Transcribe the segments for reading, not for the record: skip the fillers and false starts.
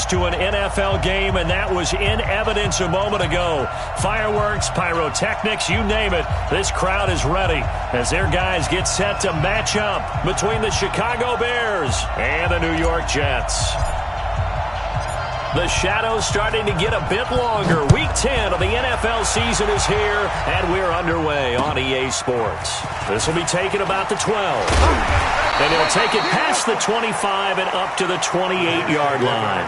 fans to an NFL game, and that was in evidence a moment ago. Fireworks, pyrotechnics, you name it. This crowd is ready as their guys get set to match up between the Chicago Bears and the New York Jets. The shadow's starting to get a bit longer. Week 10 of the NFL season is here, and we're underway on EA Sports. This will be taken about the 12. And he'll take it past the 25 and up to the 28-yard line.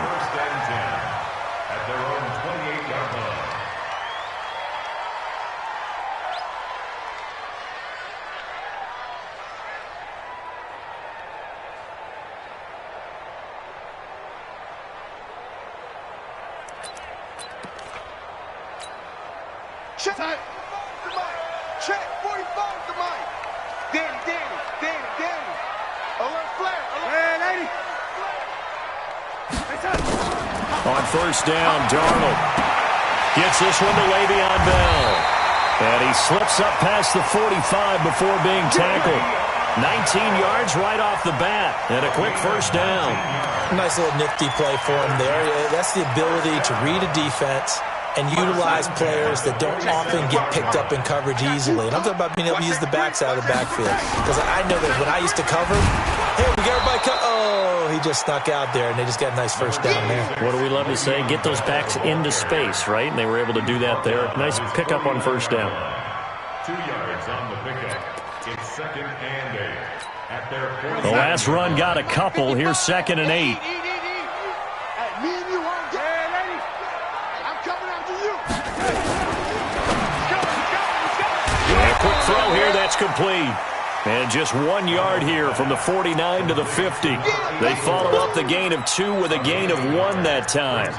Check. Check. 45 to Mike. Danny. Alert flare. Hey, lady. On first down, Darnold gets this one to Le'Veon Bell. And he slips up past the 45 before being tackled. 19 yards right off the bat. And a quick first down. Nice little nifty play for him there. That's the ability to read a defense and utilize players that don't often get picked up in coverage easily. And I'm talking about being able to use the backside of the backfield. Because I know that when I used to cover, hey, we got everybody he just snuck out there, and they just got a nice first down there. What do we love to say? Get those backs into space, right? And they were able to do that there. Nice pickup on first down. 2 yards on the pickup. It's 2nd and 8. At their the last run got a couple. Here's 2nd and 8. Quick throw here, that's complete. And just 1 yard here from the 49 to the 50. They follow up the gain of 2 with a gain of 1 that time.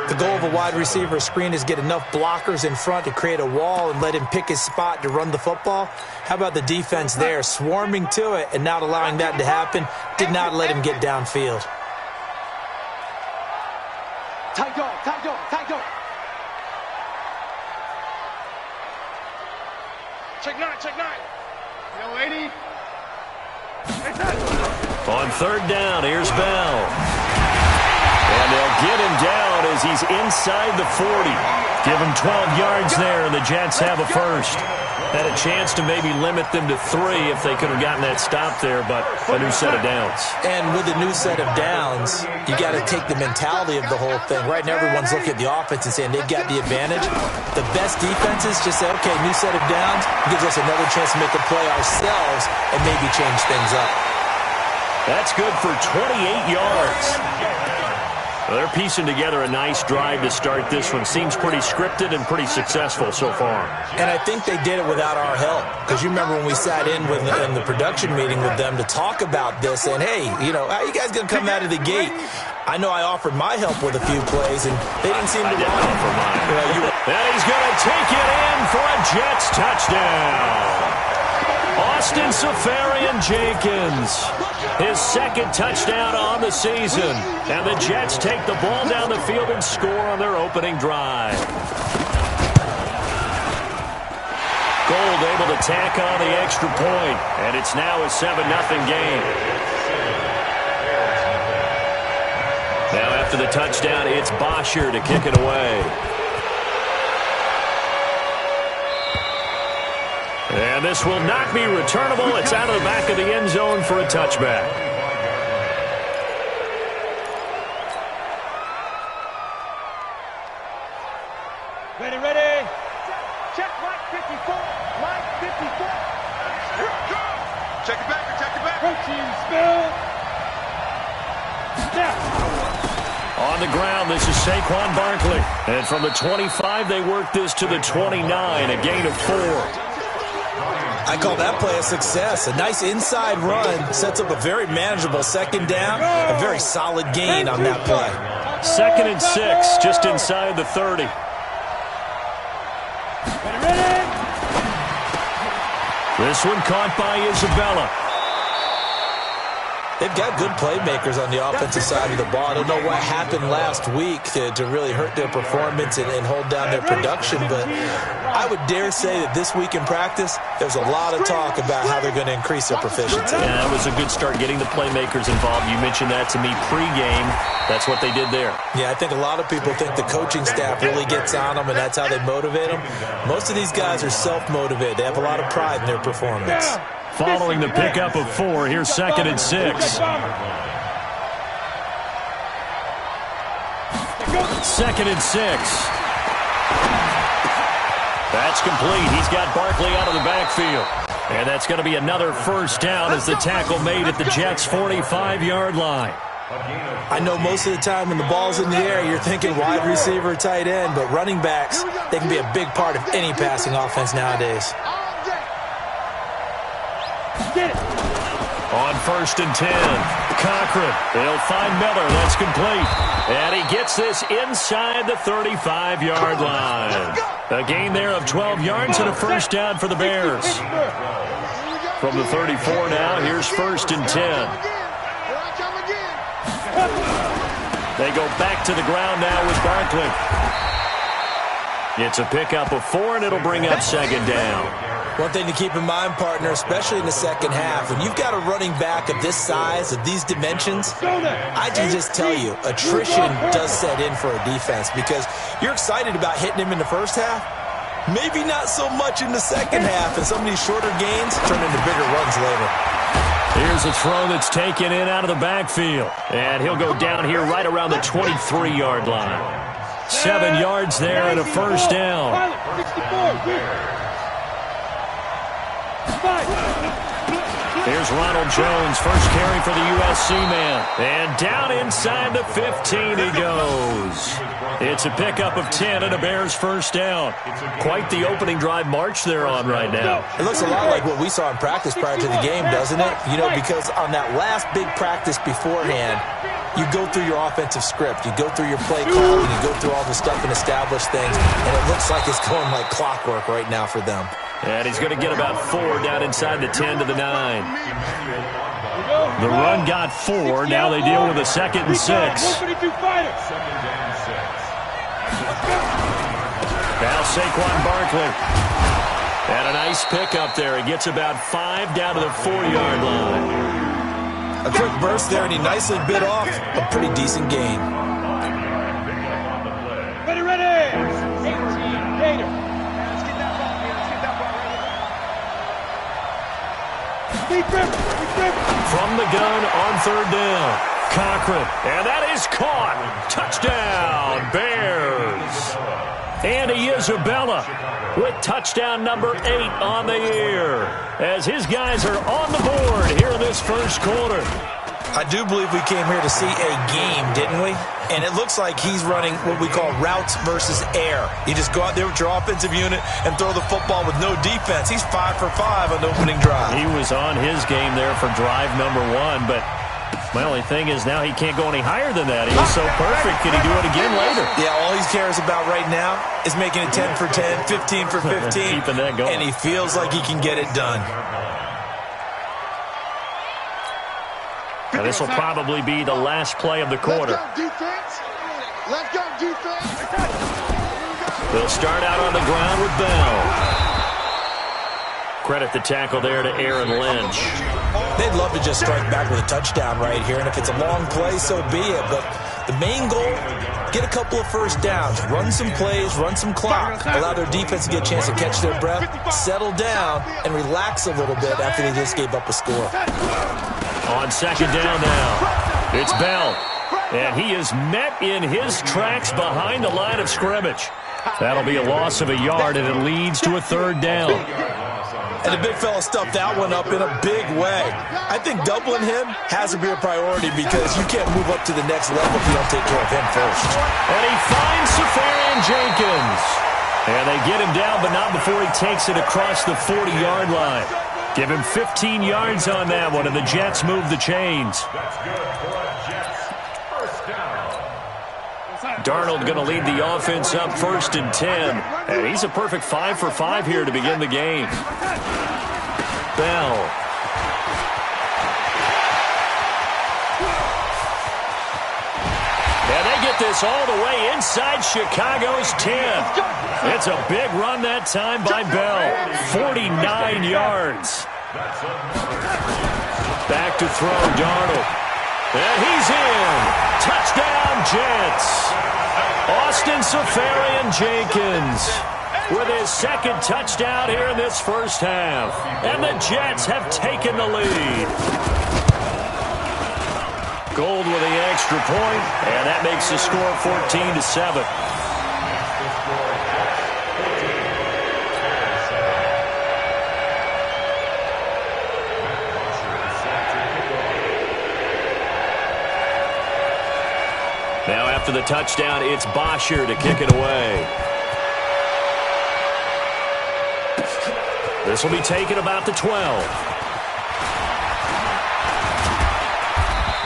The goal of a wide receiver screen is get enough blockers in front to create a wall and let him pick his spot to run the football. How about the defense there, swarming to it and not allowing that to happen? Did not let him get downfield. Tight dog. Check nine. Yo, lady. On third down, here's Bell. And they'll get him down as he's inside the 40. Give him 12 yards there, and the Jets have a first. Had a chance to maybe limit them to 3 if they could have gotten that stop there, but a new set of downs. And with a new set of downs, you got to take the mentality of the whole thing. Right now, everyone's looking at the offense and saying they've got the advantage. The best defenses just say, okay, new set of downs gives us another chance to make a play ourselves and maybe change things up. That's good for 28 yards. Well, they're piecing together a nice drive to start this one. Seems pretty scripted and pretty successful so far. And I think they did it without our help. Because you remember when we sat in the production meeting with them to talk about this, and hey, how you guys going to come out of the gate? I know I offered my help with a few plays, and they didn't seem to want it. Offer mine. And he's going to take it in for a Jets touchdown. Austin Seferian-Jenkins, his 2nd touchdown on the season. And the Jets take the ball down the field and score on their opening drive. Gold able to tack on the extra point, and it's now a 7-0 game. Now after the touchdown, it's Bosher to kick it away. And this will not be returnable. It's out of the back of the end zone for a touchback. Ready. Check Mike 54. Check it back. Protein spill. On the ground, this is Saquon Barkley. And from the 25, they work this to the 29, a gain of 4. I call that play a success. A nice inside run sets up a very manageable 2nd down. A very solid gain on that play. 2nd and 6, just inside the 30. This one caught by Isabella. They've got good playmakers on the offensive side of the ball. I don't know what happened last week to really hurt their performance and hold down their production, but I would dare say that this week in practice, there's a lot of talk about how they're going to increase their proficiency. Yeah, that was a good start getting the playmakers involved. You mentioned that to me pregame. That's what they did there. Yeah, I think a lot of people think the coaching staff really gets on them, and that's how they motivate them. Most of these guys are self-motivated. They have a lot of pride in their performance. Following the pickup of 4, here's 2nd and 6. 2nd and 6. That's complete. He's got Barkley out of the backfield. And that's going to be another first down as the tackle made at the Jets' 45-yard line. I know most of the time when the ball's in the air, you're thinking wide receiver, tight end, but running backs, they can be a big part of any passing offense nowadays. On 1st and 10, Cochran. They'll find Miller. That's complete. And he gets this inside the 35-yard line. A gain there of 12 yards and a first down for the Bears. From the 34 now, here's 1st and 10. They go back to the ground now with Barkley. It's a pickup of 4, and it'll bring up 2nd down. One thing to keep in mind, partner, especially in the second half, when you've got a running back of this size, of these dimensions, I can just tell you, attrition does set in for a defense because you're excited about hitting him in the first half, maybe not so much in the second half, and some of these shorter gains turn into bigger runs later. Here's a throw that's taken in out of the backfield, and he'll go down here right around the 23-yard line. 7 yards there and a first down. Here's Ronald Jones, first carry for the USC man. And down inside the 15 he goes. It's a pickup of 10 and a Bears first down. Quite the opening drive march they're on right now. It looks a lot like what we saw in practice prior to the game, doesn't it? You know, because on that last big practice beforehand, you go through your offensive script. You go through your play calling. You go through all the stuff and establish things. And it looks like it's going like clockwork right now for them. And he's going to get about 4 down inside the 10 to the 9. The run got 4. Now they deal with a 2nd and 6. Now Saquon Barkley. And a nice pickup there. He gets about 5 down to the 4-yard line. A quick burst there, and he nicely bit off a pretty decent gain. Ready. 18, Gator. From the gun on 3rd down. Cochran. And that is caught. Touchdown, Bears. Andy Isabella with touchdown number 8 on the year. As his guys are on the board here in this first quarter. I do believe we came here to see a game, didn't we? And it looks like he's running what we call routes versus air. You just go out there with your offensive unit and throw the football with no defense. He's 5 for 5 on the opening drive. He was on his game there for drive number 1, but my only thing is now he can't go any higher than that. He was so perfect. Can he do it again later? Yeah, all he cares about right now is making it 10 for 10, 15 for 15. Keeping that going. And he feels like he can get it done. Now this will probably be the last play of the quarter. Let's go, defense. They'll start out on the ground with Bell. Credit the tackle there to Aaron Lynch. They'd love to just strike back with a touchdown right here, and if it's a long play, so be it. But the main goal, get a couple of first downs, run some plays, run some clock, allow their defense to get a chance to catch their breath, settle down, and relax a little bit after they just gave up a score. On 2nd down now, it's Bell. And he is met in his tracks behind the line of scrimmage. That'll be a loss of a yard, and it leads to a 3rd down. And the big fella stuffed that one up in a big way. I think doubling him has to be a priority because you can't move up to the next level if you don't take care of him first. And he finds Safarian Jenkins. And they get him down, but not before he takes it across the 40-yard line. Give him 15 yards on that one, and the Jets move the chains. Darnold going to lead the offense up 1st and 10. And he's a perfect 5 for 5 here to begin the game. Bell. this all the way inside Chicago's 10. It's a big run that time by Bell. 49 yards. Back to throw, Darnold. And he's in. Touchdown, Jets. Austin Seferian-Jenkins with his second touchdown here in this first half. And the Jets have taken the lead. Gold with the extra point, and that makes the score 14-7. Now after the touchdown, it's Bosher to kick it away. This will be taken about the 12.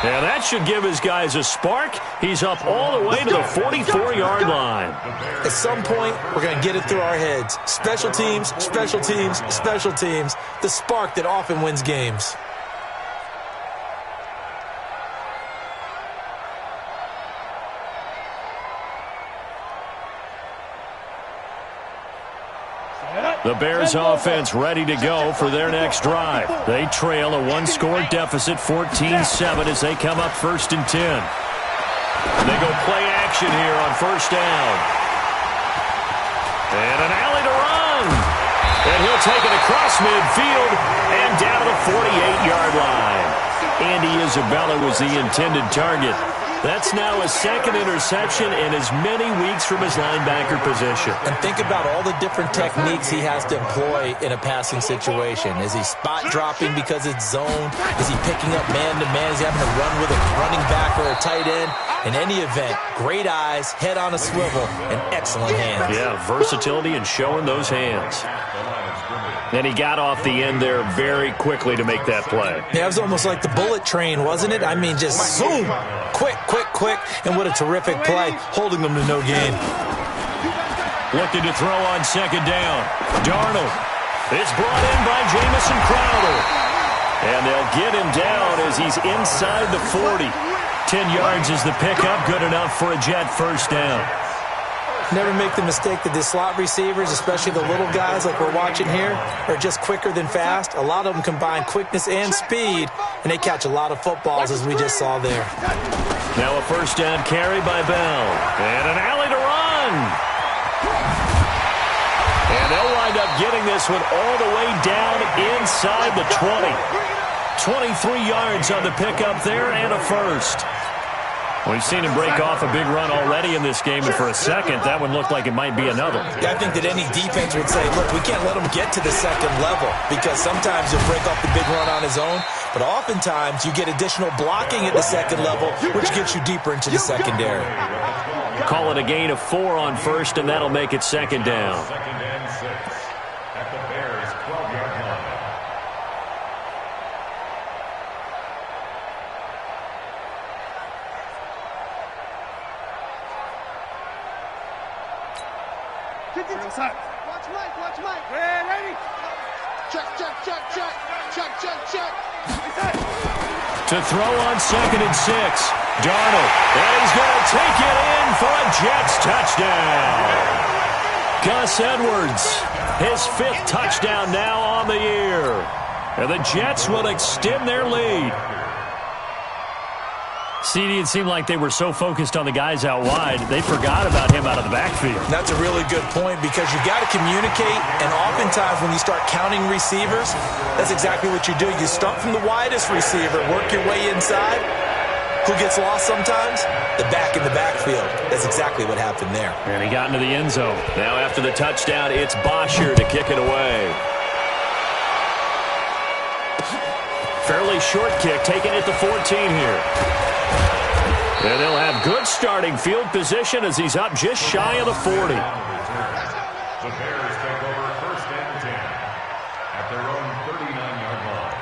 And that should give his guys a spark. He's up all the way to the 44-yard line. At some point, we're going to get it through our heads. Special teams, special teams, special teams. The spark that often wins games. The Bears offense ready to go for their next drive. They trail a one-score deficit, 14-7, as they come up 1st and 10. They go play action here on first down. And an alley to run. And he'll take it across midfield and down to the 48-yard line. Andy Isabella was the intended target. That's now his second interception in as many weeks from his linebacker position. And think about all the different techniques he has to employ in a passing situation. Is he spot dropping because it's zone? Is he picking up man-to-man? Is he having to run with a running back or a tight end? In any event, great eyes, head on a swivel, and excellent hands. Yeah, versatility and showing those hands. And he got off the end there very quickly to make that play. Yeah, it was almost like the bullet train, wasn't it? I mean, just zoom, quick, quick, quick, and what a terrific play, holding them to no gain. Looking to throw on second down. Darnold. It's brought in by Jamison Crowder. And they'll get him down as he's inside the 40. 10 yards is the pickup, good enough for a Jet first down. Never make the mistake that the slot receivers, especially the little guys like we're watching here, are just quicker than fast. A lot of them combine quickness and speed, and they catch a lot of footballs, as we just saw there. Now a first down carry by Bell. And an alley to run. And they'll wind up getting this one all the way down inside the 20. 23 yards on the pickup there and a first. We've seen him break off a big run already in this game, and for a second, that one looked like it might be another. Yeah, I think that any defense would say, look, we can't let him get to the second level, because sometimes he'll break off the big run on his own, but oftentimes you get additional blocking at the second level, which gets you deeper into the secondary. Call it a gain of 4 on first, and that'll make it second down. Second and 6 at the Bears' 12-yard line. Watch Mike, watch Mike. Hey, ready? Check, check, check, check. Check, check, check. To throw on 2nd and 6. Darnold. And he's going to take it in for a Jets touchdown. Gus Edwards, his 5th touchdown now on the year. And the Jets will extend their lead. CD, it seemed like they were so focused on the guys out wide, they forgot about him out of the backfield. That's a really good point, because you got to communicate, and oftentimes when you start counting receivers, that's exactly what you do. You start from the widest receiver, work your way inside. Who gets lost sometimes? The back in the backfield. That's exactly what happened there. And he got into the end zone. Now after the touchdown, it's Bosher to kick it away. Fairly short kick, taking it to 14 here. And they'll have good starting field position as he's up just shy of the 40. The Bears take over 1st and 10 at their own 39-yard line.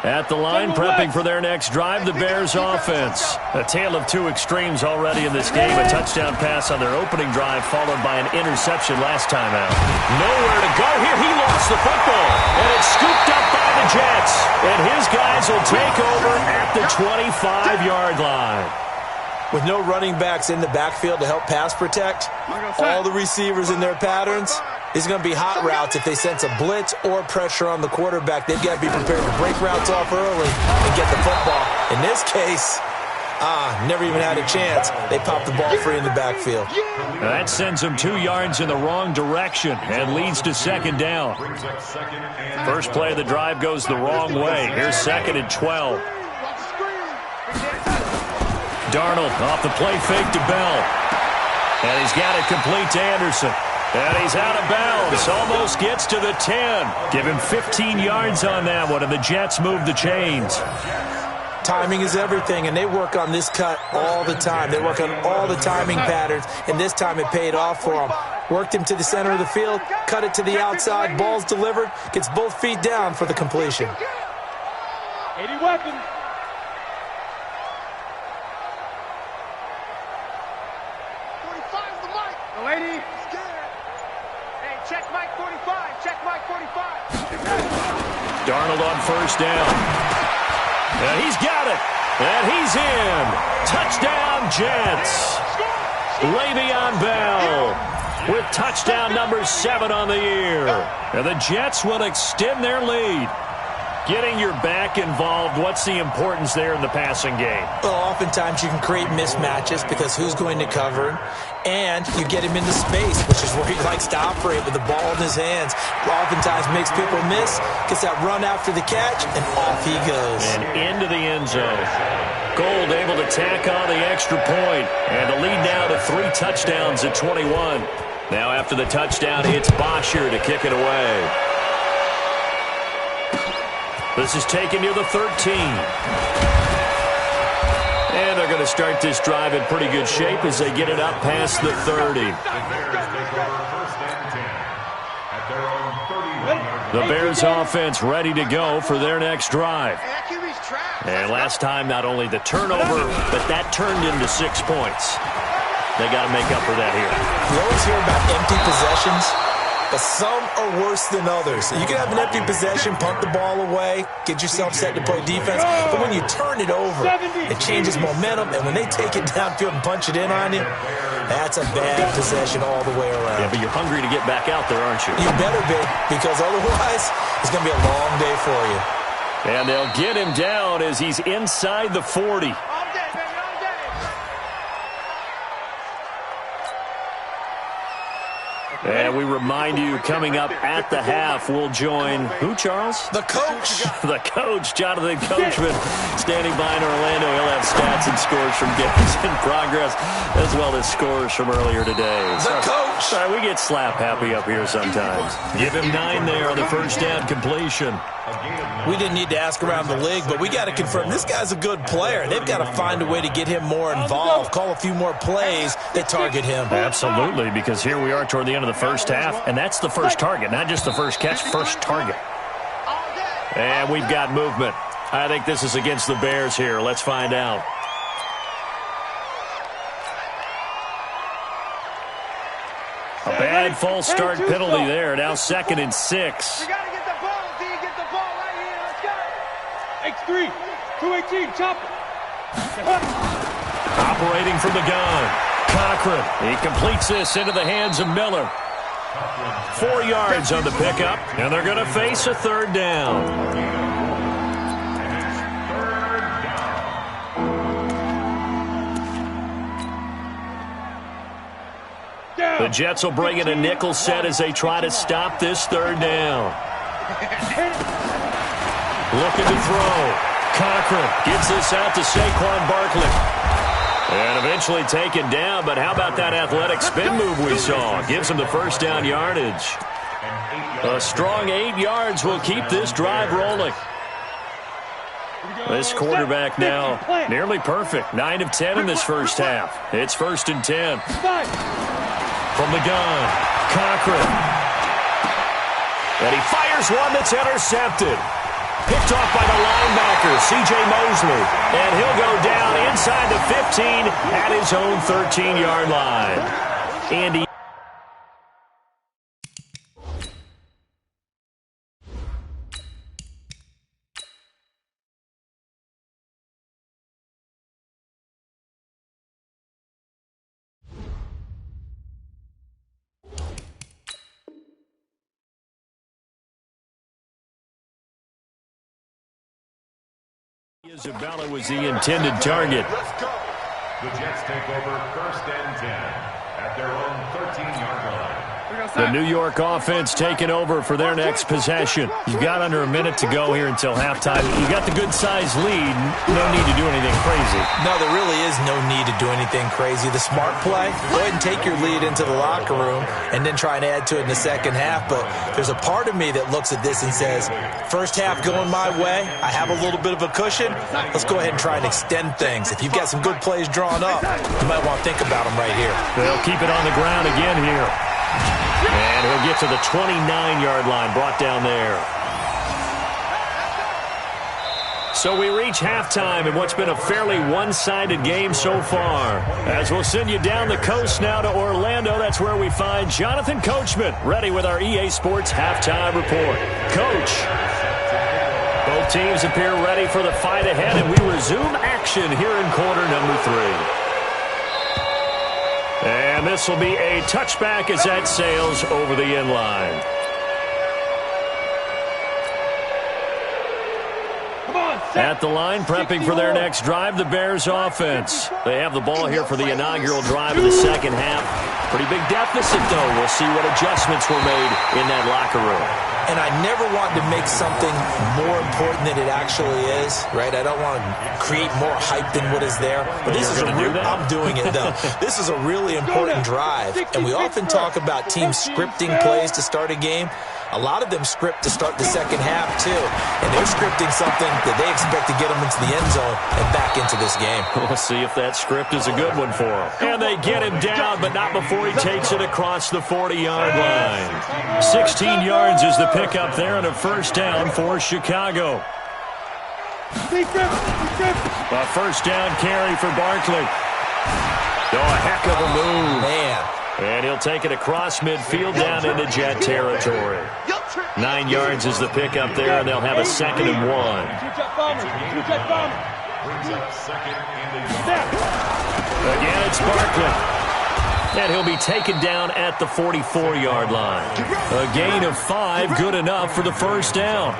At the line, prepping for their next drive, the Bears offense. A tale of two extremes already in this game. A touchdown pass on their opening drive, followed by an interception last time out. Nowhere to go here. He lost the football, and it's scooped up by the Jets. And his guys will take over at the 25-yard line. With no running backs in the backfield to help pass protect, all the receivers in their patterns, it's going to be hot routes if they sense a blitz or pressure on the quarterback. They've got to be prepared to break routes off early and get the football. In this case, never even had a chance. They popped the ball free in the backfield. That sends them 2 yards in the wrong direction and leads to second down. First play of the drive goes the wrong way. Here's 2nd and 12. Darnold off the play fake to Bell. And he's got it complete to Anderson. And he's out of bounds. Almost gets to the 10. Give him 15 yards on that one, and the Jets move the chains. Timing is everything, and they work on this cut all the time. They work on all the timing patterns, and this time it paid off for them. Worked him to the center of the field, cut it to the outside, ball's delivered, gets both feet down for the completion. 80 weapons. Lady. Hey, check Mike 45. Check Mike 45. Darnold on first down. And he's got it. And he's in. Touchdown, Jets. Le'Veon Bell with touchdown number 7 on the year. And the Jets will extend their lead. Getting your back involved, what's the importance there in the passing game? Well, oftentimes you can create mismatches because who's going to cover him, and you get him into space, which is where he likes to operate with the ball in his hands. Oftentimes makes people miss, gets that run after the catch, and off he goes. And into the end zone. Gold able to tack on the extra point, and the lead now to 3 touchdowns at 21. Now after the touchdown, it's Bosher to kick it away. This is taken near the 13. And they're going to start this drive in pretty good shape as they get it up past the 30. The Bears offense ready to go for their next drive. And last time, not only the turnover, but that turned into 6 points. They got to make up for that here. You always hear about empty possessions, but some are worse than others. You can have an empty possession, punt the ball away, get yourself set to play defense, but when you turn it over, it changes momentum, and when they take it downfield and punch it in on you, that's a bad possession all the way around. Yeah, but you're hungry to get back out there, aren't you? You better be, because otherwise it's going to be a long day for you. And they'll get him down as he's inside the 40. And we remind you, coming up at the half, we'll join who, Charles? The coach. The coach, Jonathan Coachman, standing by in Orlando. He'll have stats and scores from games in progress, as well as scores from earlier today. The coach. Sorry, we get slap happy up here sometimes. Give him 9 there on the first down completion. We didn't need to ask around the league, but we got to confirm this guy's a good player. They've got to find a way to get him more involved, call a few more plays that target him. Absolutely, because here we are toward the end of the first half, and that's the first target, not just the first catch, first target. And we've got movement. I think this is against the Bears here. Let's find out. A bad false start penalty there. Now 2nd and 6. X3, 218, chopper. Operating from the gun. Cochran. He completes this into the hands of Miller. 4 yards on the pickup, and they're going to face a 3rd down. The Jets will bring in a nickel set as they try to stop this 3rd down. Looking to throw. Cochran gets this out to Saquon Barkley. And eventually taken down, but how about that athletic spin move we saw? Gives him the first down yardage. A strong 8 yards will keep this drive rolling. This quarterback now nearly perfect. 9 of 10 in this first half. It's 1st and 10. From the gun, Cochran. And he fires one that's intercepted. Picked off by the linebacker, C.J. Mosley. And he'll go down inside the 15 at his own 13-yard line. Andy. Isabella was the intended target. The Jets take over 1st and 10 at their own 13-yard line. The New York offense taking over for their next possession. You've got under a minute to go here until halftime. You got the good-sized lead. No need to do anything crazy. No, there really is no need to do anything crazy. The smart play, go ahead and take your lead into the locker room and then try and add to it in the second half. But there's a part of me that looks at this and says, first half going my way, I have a little bit of a cushion. Let's go ahead and try and extend things. If you've got some good plays drawn up, you might want to think about them right here. They'll keep it on the ground again here. And he'll get to the 29-yard line, brought down there. So we reach halftime in what's been a fairly one-sided game so far. As we'll send you down the coast now to Orlando, that's where we find Jonathan Coachman, ready with our EA Sports halftime report. Coach. Both teams appear ready for the fight ahead, and we resume action here in quarter number 3. And this will be a touchback as that sails over the end line. At the line, prepping for their next drive, the Bears offense. They have the ball here for the inaugural drive of the second half. Pretty big deficit, though. We'll see what adjustments were made in that locker room. And I never want to make something more important than it actually is, right? I don't want to create more hype than what is there. But this is I'm doing it, though. This is a really important drive. And we often talk about teams scripting plays to start a game. A lot of them script to start the second half, too. And they're scripting something that they expect to get them into the end zone and back into this game. We'll see if that script is a good one for them. And they get him down, but not before he takes it across the 40-yard line. 16 yards is the pickup there and a first down for Chicago. A first down carry for Barkley. Oh, a heck of a move. Man. And he'll take it across midfield down into Jet territory. 9 yards is the pickup there, and they'll have a 2nd and 1. Again, it's Barkley. And he'll be taken down at the 44-yard line. A gain of 5, good enough for the first down.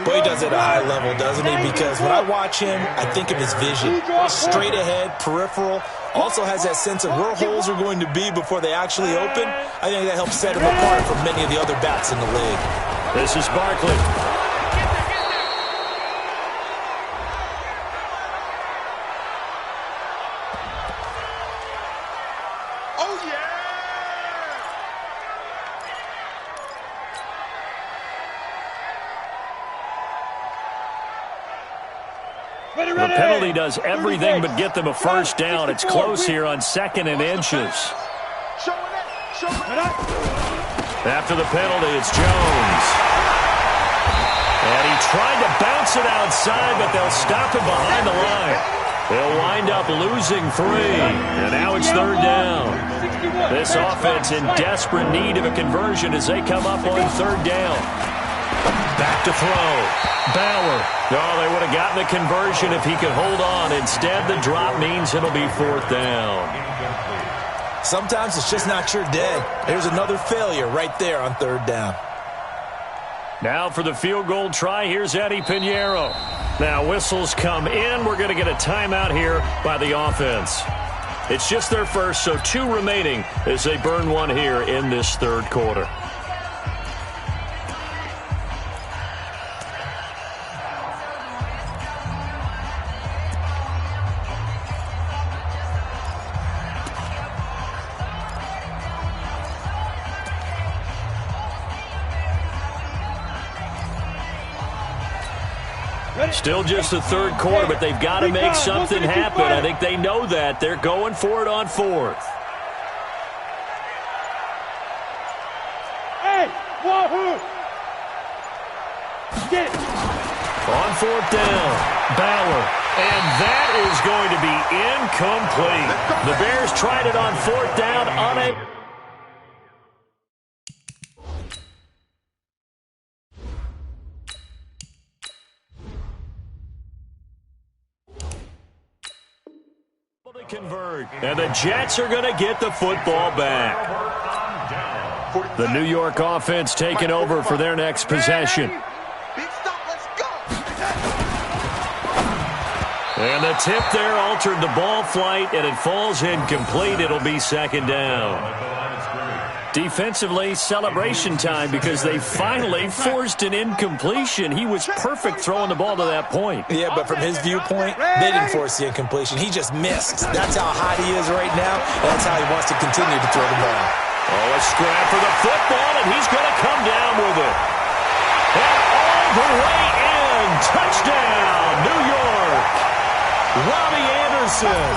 Boy, he does it at a high level, doesn't he? Because when I watch him, I think of his vision. Straight ahead, peripheral. Also has that sense of where holes are going to be before they actually open. I think that helps set him apart from many of the other backs in the league. This is Barkley. Oh, yeah! The penalty does everything but get them a first down. It's close here on 2nd and inches. After the penalty, it's Jones. And he tried to bounce it outside, but they'll stop him behind the line. They'll wind up losing 3, and now it's 3rd down. This offense in desperate need of a conversion as they come up on 3rd down. Back to throw. Bauer. Oh, they would have gotten the conversion if he could hold on. Instead, the drop means it'll be 4th down. Sometimes it's just not your day. There's another failure right there on 3rd down. Now for the field goal try, here's Eddie Pinheiro. Now whistles come in. We're going to get a timeout here by the offense. It's just their first, so 2 remaining as they burn 1 here in this 3rd quarter. Still just the 3rd quarter, but they've got to make something happen. I think they know that. They're going for it on 4th. Hey, Wahoo! On fourth down, Bauer. And that is going to be incomplete. The Bears tried it on fourth down on it. Convert. And the Jets are going to get the football back. The New York offense taking over for their next possession. And the tip there altered the ball flight, and it falls incomplete. It'll be second down. Defensively, celebration time because they finally forced an incompletion. He was perfect throwing the ball to that point. Yeah, but from his viewpoint, they didn't force the incompletion. He just missed. That's how hot he is right now, and that's how he wants to continue to throw the ball. Oh, a scrap for the football, and he's going to come down with it. And all the way in. Touchdown, New York. Robbie Anderson.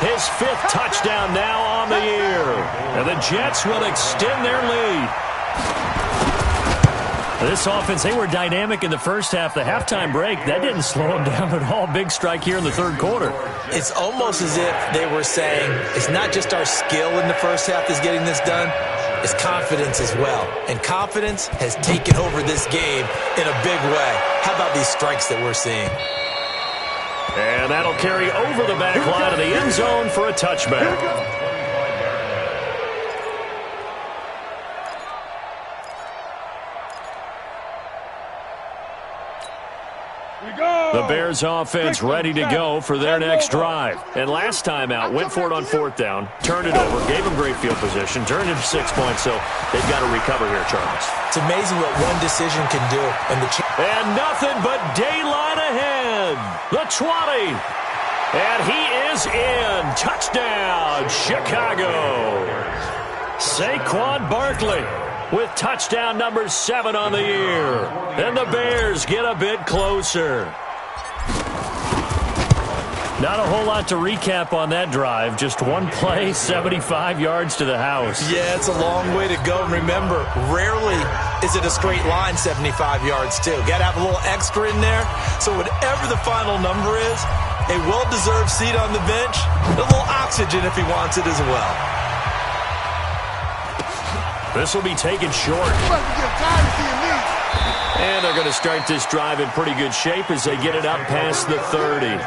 His fifth touchdown now on the year. And the Jets will extend their lead. This offense, they were dynamic in the first half. The halftime break, that didn't slow them down at all. Big strike here in the third quarter. It's almost as if they were saying, it's not just our skill in the first half that's getting this done, it's confidence as well. And confidence has taken over this game in a big way. How about these strikes that we're seeing? And that'll carry over the back line of the end zone for a touchback. The Bears offense ready to go for their next drive. And last time out, went for it on fourth down, turned it over, gave them great field position, turned it 6 points, so they've got to recover here, Charles. It's amazing what one decision can do. And nothing but daylight ahead. The 20. And he is in. Touchdown, Chicago. Saquon Barkley with touchdown number 7 on the year. And the Bears get a bit closer. Not a whole lot to recap on that drive. Just one play, 75 yards to the house. Yeah, it's a long way to go. Remember, rarely is it a straight line 75 yards, too. Got to have a little extra in there. So whatever the final number is, a well-deserved seat on the bench, a little oxygen if he wants it as well. This will be taken short. And they're going to start this drive in pretty good shape as they get it up past the 30.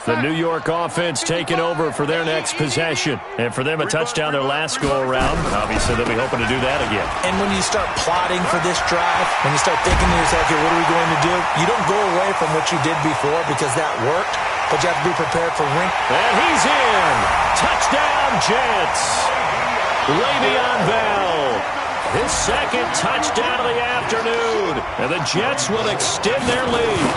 The New York offense taking over for their next possession. And for them, a touchdown their last go-around. Obviously, they'll be hoping to do that again. And when you start plotting for this drive, when you start thinking to yourself, okay, what are we going to do? You don't go away from what you did before because that worked, but you have to be prepared for ring. And he's in. Touchdown, Jets. Le'Veon Bell. His second touchdown of the afternoon. And the Jets will extend their lead.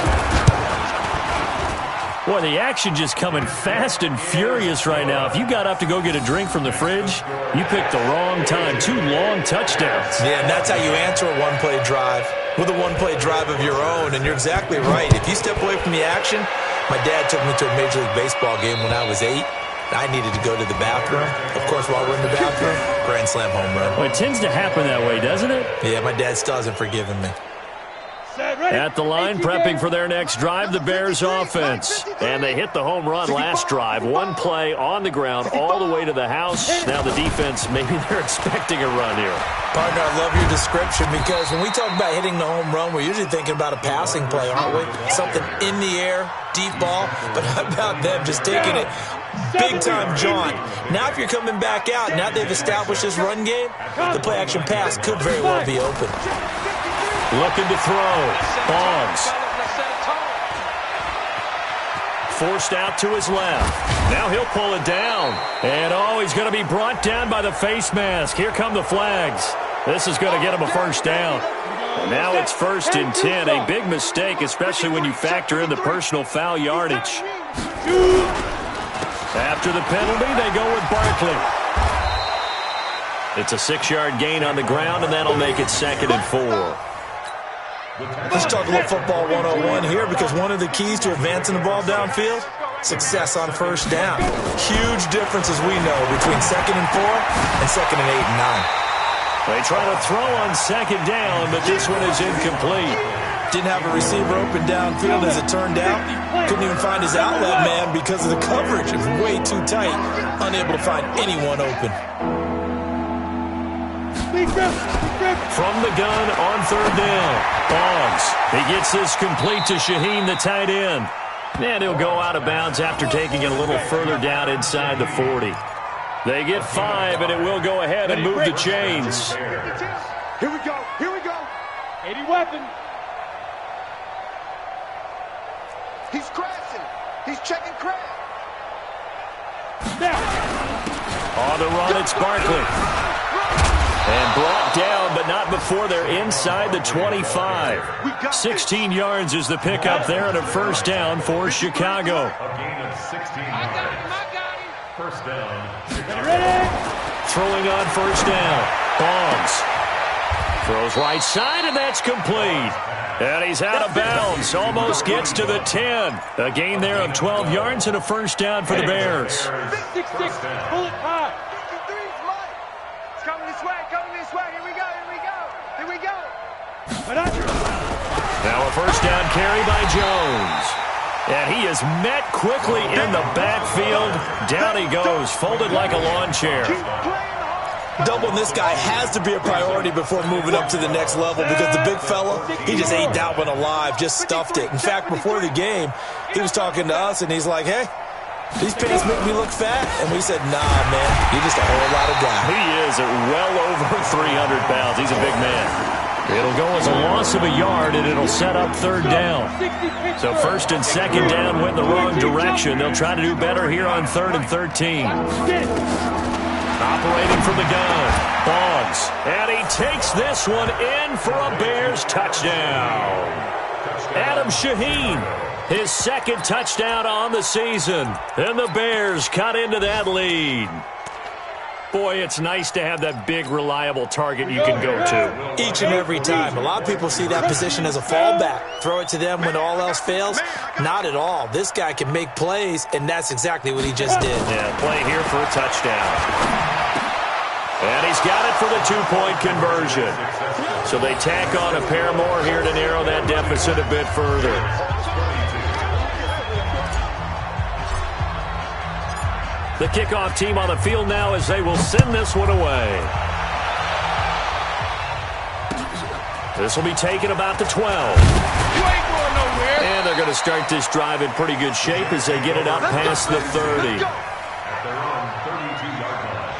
Boy, the action just coming fast and furious right now. If you got up to go get a drink from the fridge, you picked the wrong time. 2 long touchdowns. Yeah, and that's how you answer a one-play drive, with a one-play drive of your own. And you're exactly right. If you step away from the action, my dad took me to a Major League Baseball game when I was 8. I needed to go to the bathroom. Of course, while we're in the bathroom, grand slam home run. Well, it tends to happen that way, doesn't it? Yeah, my dad still hasn't forgiven me. At the line, prepping for their next drive, the Bears offense. And they hit the home run last drive. One play on the ground all the way to the house. Now the defense, maybe they're expecting a run here. Partner, I love your description because when we talk about hitting the home run, we're usually thinking about a passing play, aren't we? Something in the air, deep ball. But how about them just taking it big-time jaunt? Now if you're coming back out, now they've established this run game, the play-action pass could very well be open. Looking to throw. Boggs. Forced out to his left. Now he'll pull it down. And, oh, he's going to be brought down by the face mask. Here come the flags. This is going to get him a first down. Now it's 1st and 10. A big mistake, especially when you factor in the personal foul yardage. After the penalty, they go with Barkley. It's a 6-yard gain on the ground, and that'll make it 2nd and 4. Let's talk a little football 101 here because one of the keys to advancing the ball downfield, success on first down. Huge difference, as we know, between 2nd and 4 and 2nd and 8 and 9. They try to throw on 2nd down, but this one is incomplete. Didn't have a receiver open downfield, as it turned out. Couldn't even find his outlet man because of the coverage. It was way too tight. Unable to find anyone open. From the gun on 3rd down. Boggs. He gets this complete to Shaheen, the tight end. And he'll go out of bounds after taking it a little further down inside the 40. They get 5, and it will go ahead and move the chains. Here we go. Here we go. 80 weapon. He's crashing. He's checking crash. On the run, it's Barkley. And brought down, but not before they're inside the 25. 16 yards is the pickup there, and a first down for Chicago. A gain of 16 yards. First down. Throwing on first down. Boggs throws right side, and that's complete. And he's out of bounds. Almost gets to the 10. A gain there of 12 yards and a first down for the Bears. 6-6. Pull it high. It's coming this way. Coming this way. Here we go. Here we go. Here we go. Now a first down carry by Jones. And he is met quickly in the backfield. Down he goes, folded like a lawn chair. Doubling this guy has to be a priority before moving up to the next level, because the big fella, he just ate that one alive, just stuffed it. In fact, before the game, he was talking to us, and he's like, hey, these pants make me look fat. And we said, nah, man, you're just a whole lot of guy. He is at well over 300 pounds. He's a big man. It'll go as a loss of a yard, and it'll set up 3rd down. So 1st and 2nd down went the wrong direction. They'll try to do better here on 3rd and 13. Operating from the gun, Boggs. And he takes this one in for a Bears touchdown. Adam Shaheen, his 2nd touchdown on the season. And the Bears cut into that lead. Boy, it's nice to have that big, reliable target you can go to. Each and every time. A lot of people see that position as a fallback. Throw it to them when all else fails. Not at all. This guy can make plays, and that's exactly what he just did. Yeah, play here for a touchdown. And he's got it for the 2-point conversion. So they tack on a pair more here to narrow that deficit a bit further. The kickoff team on the field now as they will send this one away. This will be taken about the 12. You ain't going nowhere. And they're going to start this drive in pretty good shape as they get it out past the 30. At their own 32-yard line.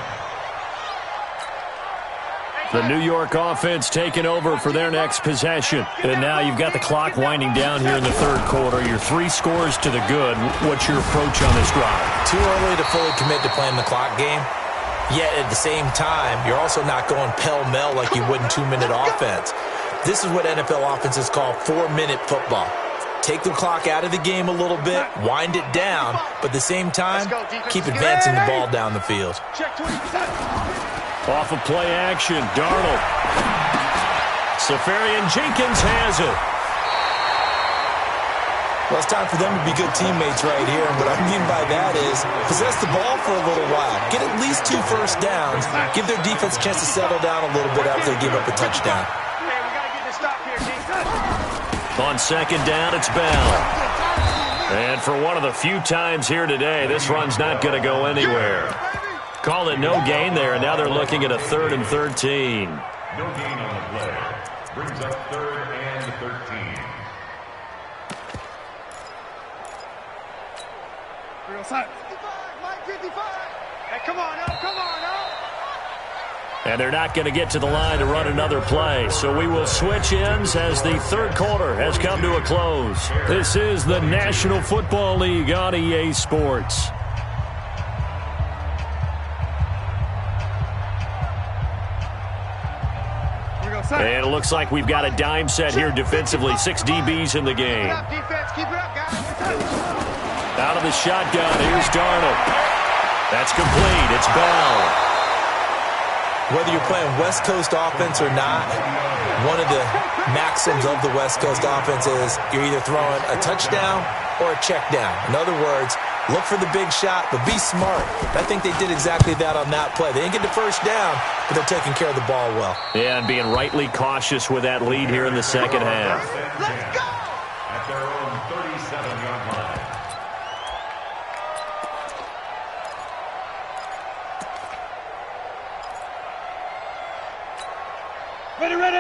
The New York offense taking over for their next possession. And now you've got the clock winding down here in the 3rd quarter. You're 3 scores to the good. What's your approach on this drive? Too early to fully commit to playing the clock game. Yet at the same time, you're also not going pell-mell like you would in 2-minute offense. This is what NFL offenses call 4-minute football. Take the clock out of the game a little bit, wind it down, but at the same time, keep advancing the ball down the field. Off of play action, Darnold. Safarian Jenkins has it. Well, it's time for them to be good teammates right here. And what I mean by that is possess the ball for a little while. Get at least 2 first downs. Give their defense a chance to settle down a little bit after they give up a touchdown. Hey, we got to get this stop here, King. On 2nd down, it's Bell. And for one of the few times here today, this run's not going to go anywhere. Call it no gain there, and now they're looking at a 3rd and 13. No gain on the play. Brings up 3rd and 13. Real side. 55, Mike 55. Hey, come on up, come on up. And they're not going to get to the line to run another play. So we will switch ends as the 3rd quarter has come to a close. This is the National Football League on EA Sports. And it looks like we've got a dime set here defensively. 6 DBs in the game. Keep it up, defense. Keep it up, guys. Out of the shotgun, here's Darnold. That's complete. It's Bell. Whether you're playing West Coast offense or not, one of the maxims of the West Coast offense is you're either throwing a touchdown or a check down. In other words, Look for the big shot, but be smart. I think they did exactly that on that play. They didn't get the first down, but they're taking care of the ball well. Yeah, and being rightly cautious with that lead here in the second half. Let's go! At their own 37-yard line.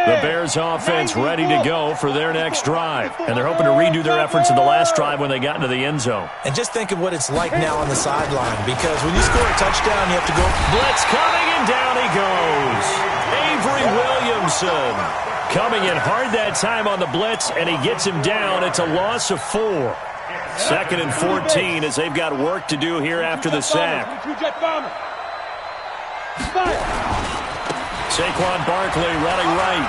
The Bears offense ready to go for their next drive. And they're hoping to redo their efforts in the last drive when they got into the end zone. And just think of what it's like now on the sideline, because when you score a touchdown, you have to go. Blitz coming, and down he goes. Avery Williamson coming in hard that time on the blitz, and he gets him down. It's a loss of 4. 2nd and 14 as they've got work to do here after the sack. Saquon Barkley running right.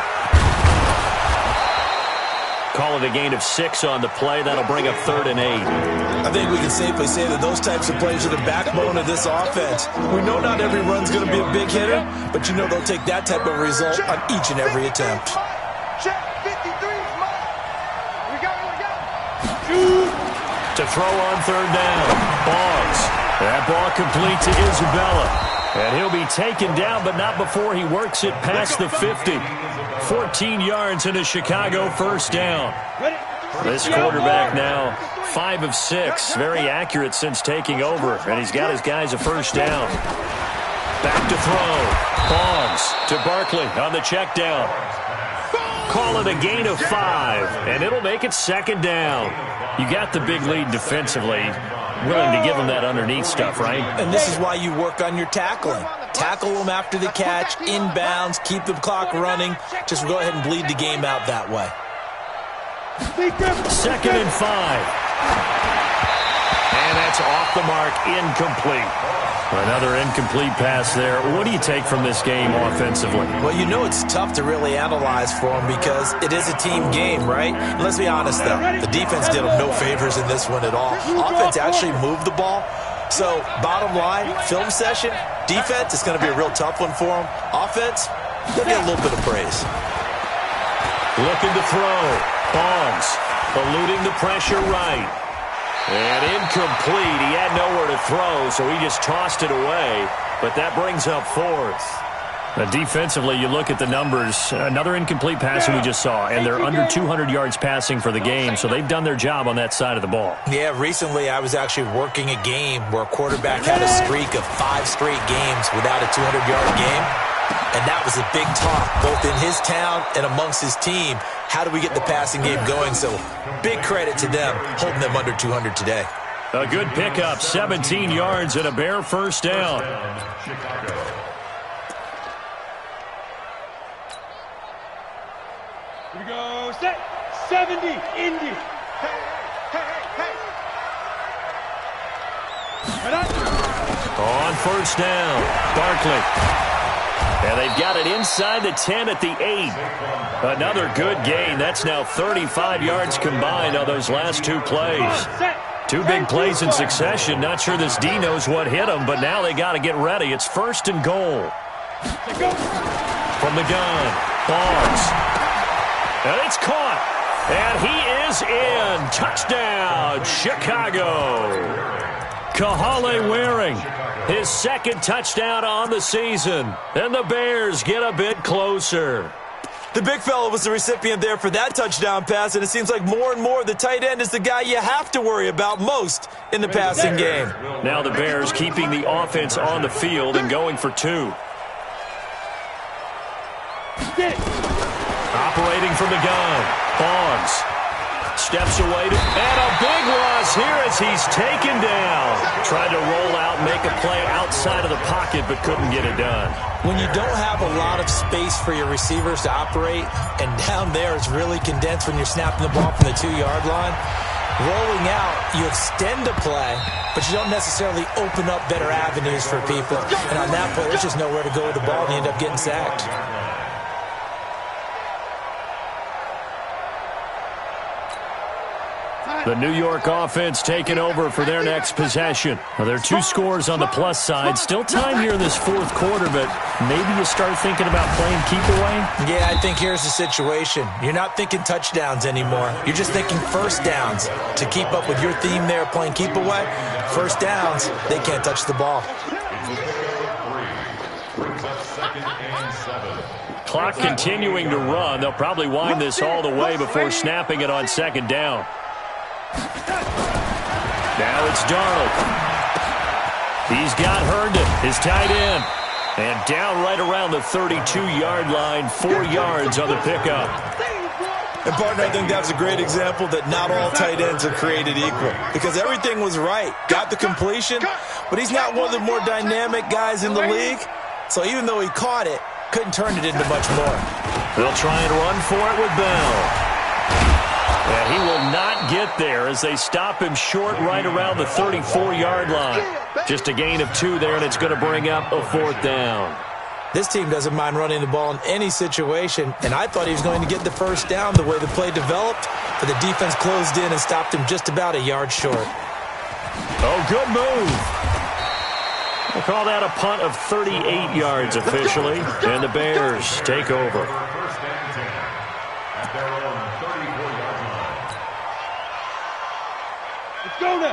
Call it a gain of 6 on the play. That'll bring up 3rd and 8. I think we can safely say that those types of plays are the backbone of this offense. We know not every run's going to be a big hitter, but you know they'll take that type of result on each and every attempt. Check 53, Mike. We go. To throw on 3rd down. Boggs. That ball complete to Isabella. And he'll be taken down, but not before he works it past the 50. 14 yards and a Chicago first down. This quarterback now 5 of 6. Very accurate since taking over. And he's got his guys a first down. Back to throw. Boggs to Barkley on the check down. Call it a gain of 5. And it'll make it 2nd down. You got the big lead defensively. Willing to give them that underneath stuff, right? And this is why you work on your tackling. Tackle them after the catch, inbounds, keep the clock running. Just go ahead and bleed the game out that way. 2nd and 5. And that's off the mark, incomplete. Another incomplete pass there. What do you take from this game offensively? Well, you know it's tough to really analyze for them because it is a team game, right? And let's be honest, though. The defense did them no favors in this one at all. Offense actually moved the ball. So, bottom line, film session, defense is going to be a real tough one for them. Offense, they'll get a little bit of praise. Looking to throw. Boggs eluding the pressure right. And incomplete. He had nowhere to throw, so he just tossed it away. But that brings up 4th. Defensively, you look at the numbers. Another incomplete pass that we just saw, and they're under 200 yards passing for the game, so they've done their job on that side of the ball. Yeah, recently I was actually working a game where a quarterback had a streak of 5 straight games without a 200-yard game. And that was a big talk, both in his town and amongst his team. How do we get the passing game going? So big credit to them, holding them under 200 today. A good pickup, 17 yards and a Bear first down. Here we go. Set. 70. Indy. On first down, Barkley. And they've got it inside the 10 at the 8. Another good gain. That's now 35 yards combined on those last 2 plays. 2 big plays in succession. Not sure this D knows what hit him, but now they got to get ready. It's 1st and goal. From the gun, Boggs. And it's caught. And he is in. Touchdown, Chicago. Kahale Waring. His 2nd touchdown on the season. And the Bears get a bit closer. The big fella was the recipient there for that touchdown pass, and it seems like more and more the tight end is the guy you have to worry about most in the passing game. Now the Bears keeping the offense on the field and going for 2. Operating from the gun. Boggs. Steps away, and a big loss here as he's taken down. Tried to roll out, make a play outside of the pocket, but couldn't get it done. When you don't have a lot of space for your receivers to operate, and down there it's really condensed when you're snapping the ball from the 2-yard line, rolling out, you extend a play, but you don't necessarily open up better avenues for people. And on that play, there's just nowhere to go with the ball, and you end up getting sacked. The New York offense taking over for their next possession. Now, there are 2 scores on the plus side. Still time here in this 4th quarter, but maybe you start thinking about playing keep away? Yeah, I think here's the situation. You're not thinking touchdowns anymore. You're just thinking first downs. To keep up with your theme there, playing keep away, first downs, they can't touch the ball. Clock continuing to run. They'll probably wind this all the way before snapping it on second down. Now it's Darnold. He's got Herndon, his tight end. And down right around the 32-yard line, 4 yards on the pickup. And, partner, I think that's a great example that not all tight ends are created equal. Because everything was right. Got the completion, but he's not one of the more dynamic guys in the league. So even though he caught it, couldn't turn it into much more. They'll try and run for it with Bell. And he will not get there as they stop him short right around the 34-yard line. Just a gain of 2 there, and it's going to bring up a 4th down. This team doesn't mind running the ball in any situation, and I thought he was going to get the first down the way the play developed, but the defense closed in and stopped him just about a yard short. Oh, good move. We'll call that a punt of 38 yards officially, and the Bears take over.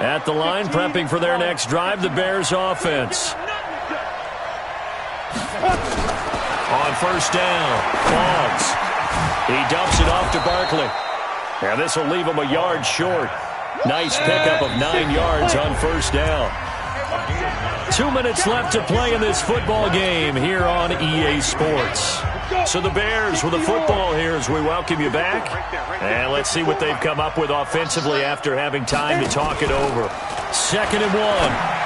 At the line, prepping for their next drive, the Bears offense. On first down, Boggs. He dumps it off to Barkley. And this will leave him a yard short. Nice pickup of 9 yards on first down. 2 minutes left to play in this football game here on EA Sports. So the Bears with the football here as we welcome you back. And let's see what they've come up with offensively after having time to talk it over. 2nd and 1.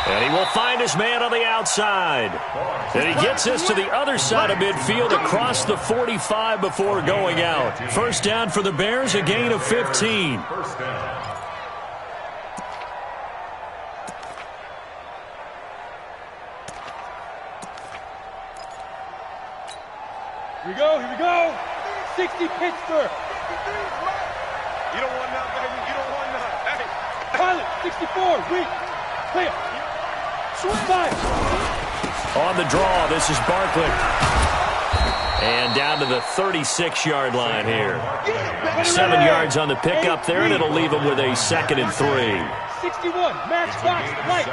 And he will find his man on the outside. And he gets this to the other side of midfield across the 45 before going out. First down for the Bears, a gain of 15. Here we go. 60 Pittsburgh. You don't want none, baby. You don't want none. Hey. Pilot, 64, weak. Clear. On the draw, this is Barkley. And down to the 36-yard line here. 7 yards on the pickup there, and it'll leave him with a 2nd and 3. 61, match box, right.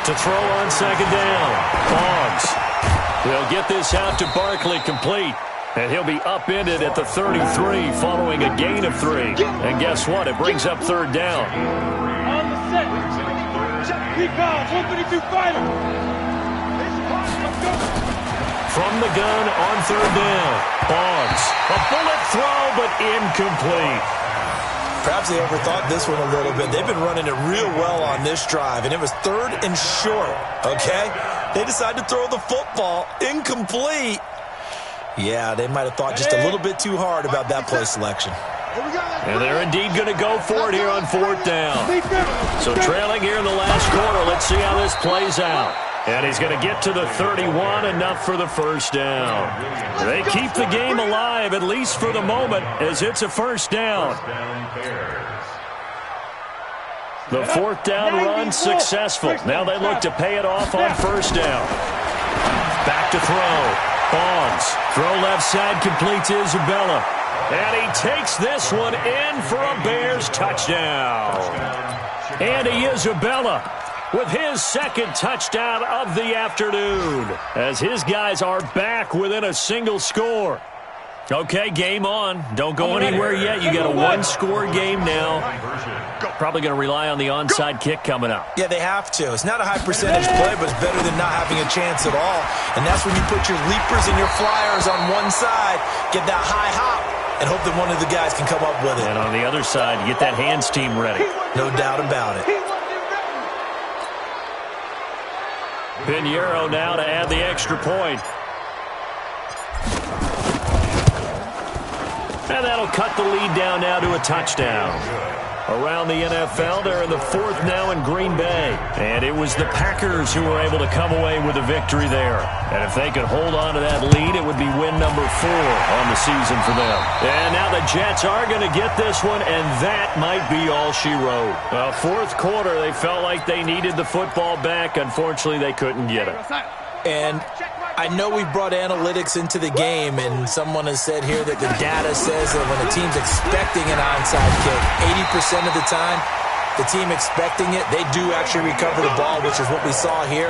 To throw on second down, Boggs. They'll get this out to Barkley complete. And he'll be upended at the 33 following a gain of 3. And guess what? It brings up 3rd down. On the set. Recon, 132 fighter. From the gun on 3rd down. Boggs. A bullet throw, but incomplete. Perhaps they overthought this one a little bit. They've been running it real well on this drive, and it was 3rd and short, okay? They decided to throw the football incomplete. Yeah, they might have thought just a little bit too hard about that play selection. And they're indeed going to go for it here on 4th down. So trailing here in the last quarter, let's see how this plays out. And he's going to get to the 31, enough for the first down. They keep the game alive, at least for the moment, as it's a first down. The 4th down run successful. Now they look to pay it off on first down. Back to throw. Boggs. Throw left side, completes Isabella. And he takes this one in for a Bears touchdown. Andy Isabella with his 2nd touchdown of the afternoon, as his guys are back within a single score. Okay, game on. Don't go anywhere yet. You got a 1-score game now. Probably going to rely on the onside kick coming up. Yeah, they have to. It's not a high percentage play, but it's better than not having a chance at all. And that's when you put your leapers and your flyers on one side, get that high hop, and hope that one of the guys can come up with it. And on the other side, you get that hands team ready. No doubt about it. Pinheiro now to add the extra point. And that'll cut the lead down now to a touchdown. Around the NFL, they're in the 4th now in Green Bay. And it was the Packers who were able to come away with a victory there. And if they could hold on to that lead, it would be win number 4 on the season for them. And now the Jets are going to get this one, and that might be all she wrote. 4th quarter, they felt like they needed the football back. Unfortunately, they couldn't get it. And I know we brought analytics into the game, and someone has said here that the data says that when a team's expecting an onside kick, 80% of the time, the team expecting it, they do actually recover the ball, which is what we saw here.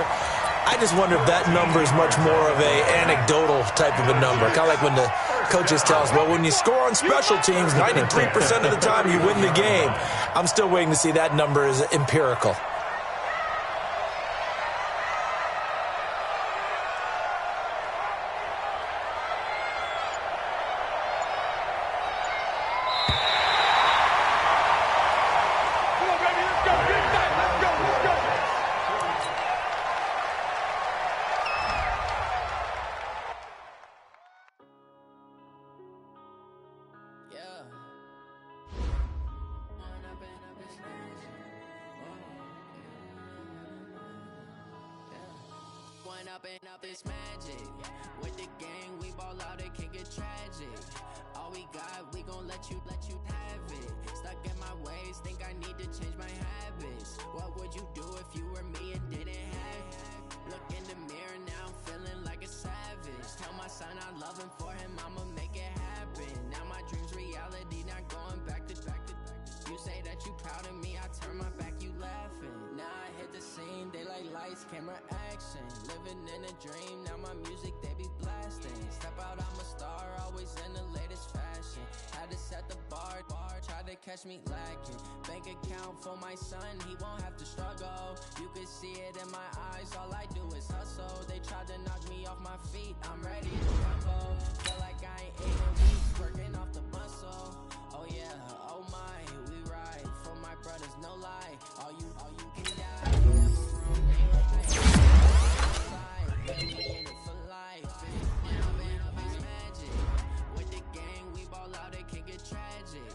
I just wonder if that number is much more of a anecdotal type of a number. Kind of like when the coaches tell us, well, when you score on special teams, 93% of the time you win the game. I'm still waiting to see that number is empirical. Up this magic with the gang, we ball out, it can get tragic. All we got, we gon' let you have it. Stuck in my ways, think I need to change my habits. What would you do if you were me and didn't have it? Look in the mirror now, I'm feeling like a savage. Tell my son I love him, for him I'ma make it happen. Now my dreams reality, not going back to. You say that you proud of me, I turn my back, you laughing. Now I hit the scene, they like lights, camera, action. Living in a dream, now my music, they be blasting. Step out, I'm a star, always in the latest fashion. Had to set the bar, tried to catch me lacking. Bank account for my son, he won't have to struggle. You can see it in my eyes, all I do is hustle. They tried to knock me off my feet, I'm ready to rumble. Feel like I ain't ate in weeks, working off the muscle. Oh yeah, oh my, we ride for my brothers, no lie. All you can die. We in it for life. It's magic. With the gang, we ball out, it can get tragic.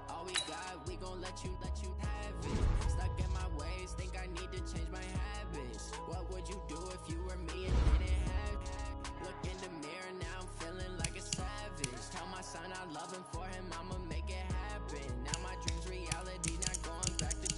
All we got, we gon' let you have it. Stuck in my ways, think I need to change my habits. What would you do if you were me and didn't have it? Look in the mirror, now I'm feeling like a savage. Tell my son I love him, for him I'ma make it happen. Now my dreams reality, not going back to.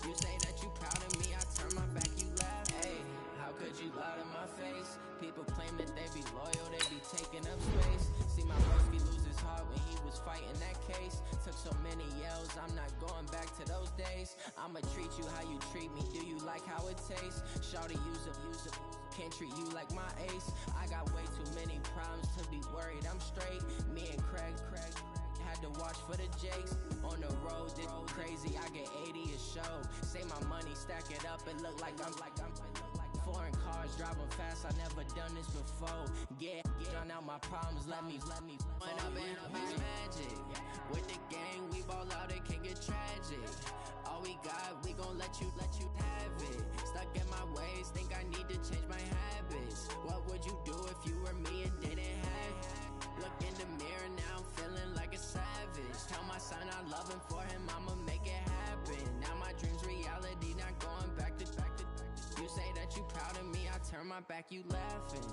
You say that you proud of me, I turn my back, you laugh. Hey, how could you lie to my face? People claim that they be loyal, they be taking up space. See my broski lose his heart when he was fighting that case. Took so many yells, I'm not going back to those days. I'ma treat you how you treat me, do you like how it tastes? Shawty, use it, can't treat you like my ace. I got way too many problems to be worried, I'm straight. Me and Craig had to watch for the Jakes. On the road, this crazy, I get 80 a show. Say my money, stack it up, it look like I'm foreign cars, driving fast, I never done this before. Get drown out my problems, let me When up it's magic. With the gang, we ball out, it can get tragic. All we got, we gon' let you have it. Stuck in my ways, think I need to change my habits. What would you do if you were me and didn't have it? Look in the mirror, now I'm feeling like a savage. Tell my son I love him, for him I'ma make it happen. Now my dreams reality, not going back to. You say that you proud of me, I turn my back, you laughing.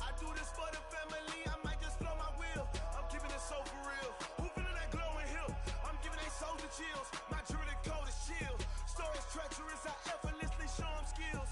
I do this for the family, I might just blow my wheel. I'm keeping it so for real. Who feeling that glowing hill? I'm giving they soldier chills. My jewelry cold as chill. Stories treacherous, I effortlessly show them skills.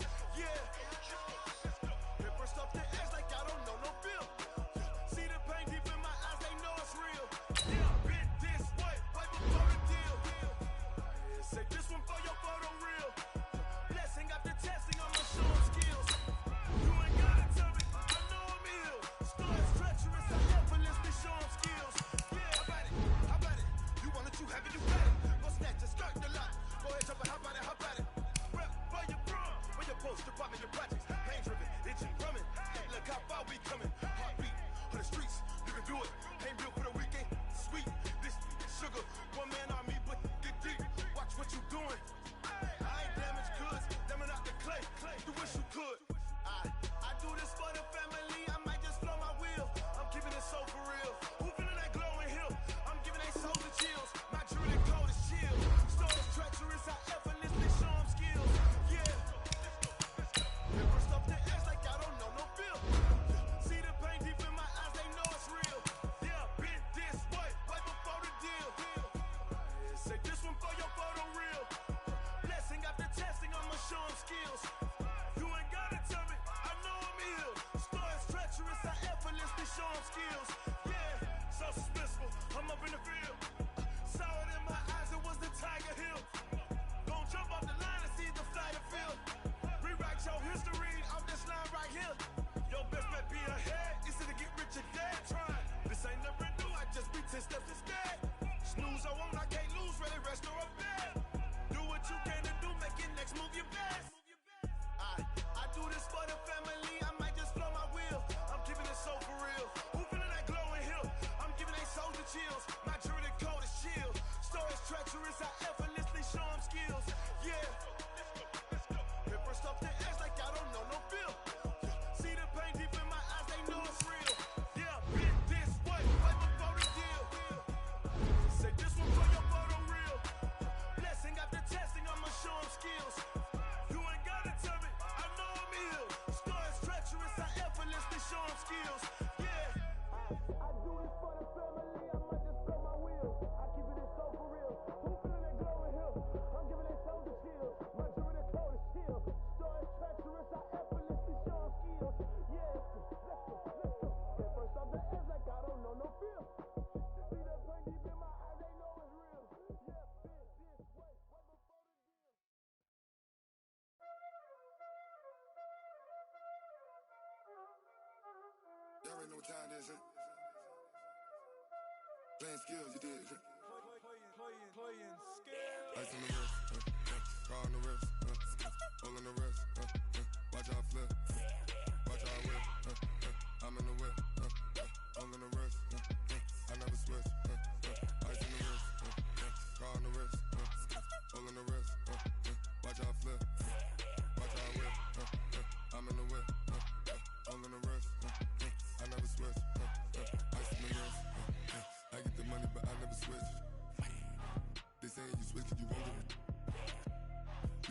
10 steps instead. Snooze, I won't, I can't lose, really rest or a bed. Do what you can to do, make your next move your best. I do this for the family, I might just blow my wheel. I'm keeping it so for real. Who feeling that glowing hill? I'm giving they soldier chills. My jewelry cold is chill. Stories treacherous, I effortlessly show them skills. Yeah. Hit first off the edge like I don't know no feel. See the pain deep in my eyes, they know it's real. Yeah, bit this way, right before the deal. Say this one for your photo reel. Blessing after testing, I'ma show them skills. You ain't gotta tell me, I know I'm ill. Stories treacherous, I effortlessly show them skills. Yeah. I do this for the family, I might just blow my wheel. I keep it so for real. Who feeling that glowing hill? I'm giving they soldier chills. My jewelry cold is chill. Stories treacherous, I effortlessly show them skills. Yeah. Let's go. Get first off the edge like I don't know no feel. See the pain deep in my eyes, they know it's real. Yeah, bit this way, right before the deal. Y'all already know what time it is, huh? Playing skills, you did, huh? Playing skills. Ice on the wrist, car on the wrist, hole in the wrist, watch how I flip, watch how I whip, I'm in the whip, hole in the wrist, I never switch, ice on the wrist, car on the wrist, hole in the wrist, watch how I flip, watch how I whip, I'm in the whip, hole in the wrist, I never switch, ice on the wrist, I get the money but I never switch. They saying you switch 'cause you won't get it.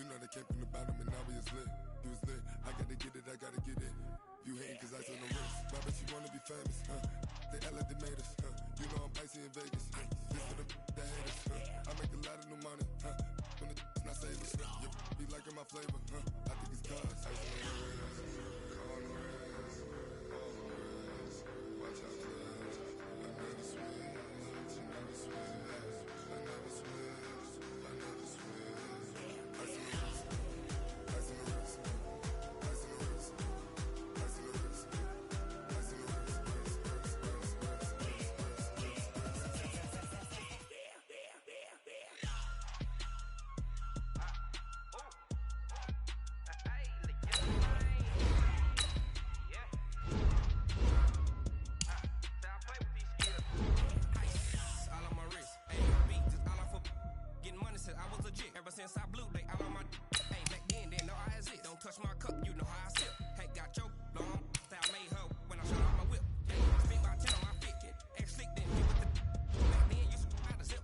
You know they came from the bottom and now we is lit. You was lit, I gotta get it, I gotta get it. You hating 'cause ice on the wrist. Why bet you wanna be famous, They act like they made us, You know I'm icy in Vegas, This for the that hate us, I make a lot of new money, When the not savers, Be liking my flavor, I think it's cause ice on the wrist, on the wrist, on the wrist. Watch out, cuz I never switch, I never switch. I never switch, I never switch. Ice in the wrist, ice in the wrist, ice in the wrist, ice in the wrist, ice in the wrist, All on my wrist, ayy, beat just all off of getting money since I was legit. Ever since I blew, they all on my ayy, back then, they know I exist. Don't touch my cup, you know how I sip. Hey, got your long style made her when I shot out my whip. Ayy, spent about 10 on my fit, X slick, then hit with the back then, you out the zip.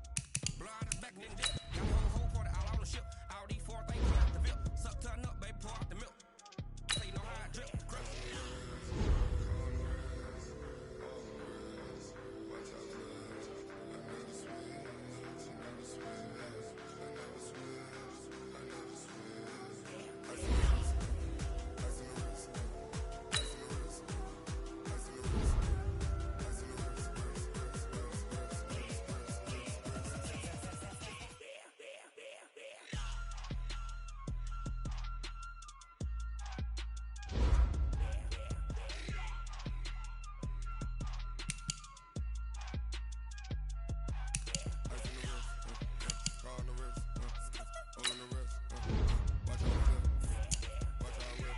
Blow out his back, then dip. Got the whole party all on the ship. All these four things, pull out the VIP. Suck, turn up, baby, pour out the milk. So you know how I drip, crush. watch out, cuz I never switch, I never switch, I never switch, I never switch. Ice in the wrist, ice in the wrist, ice in the wrist, ice in the wrist, ice in the wrist, car on the wrist, hole in the wrist, watch how I flip, watch how I whip,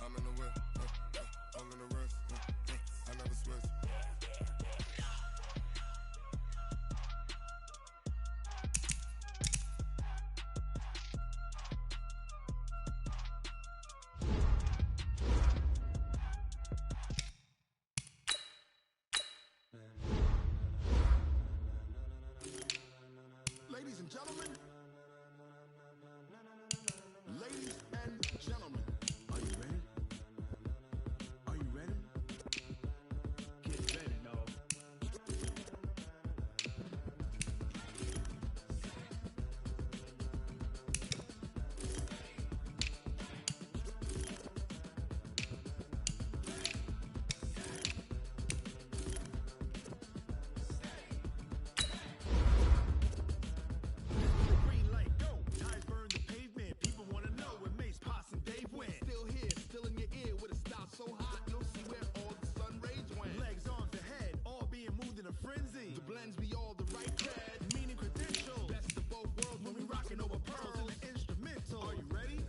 I'm in the whip, hole in the wrist, I never switch. Ladies and gentlemen, ladies and gentlemen, are you ready? Are you ready? Get ready, dog. frenzy. The blends be all the right cred, meaning credentials. Best of both worlds when we rockin' over pearls in the instrumental. Are you ready?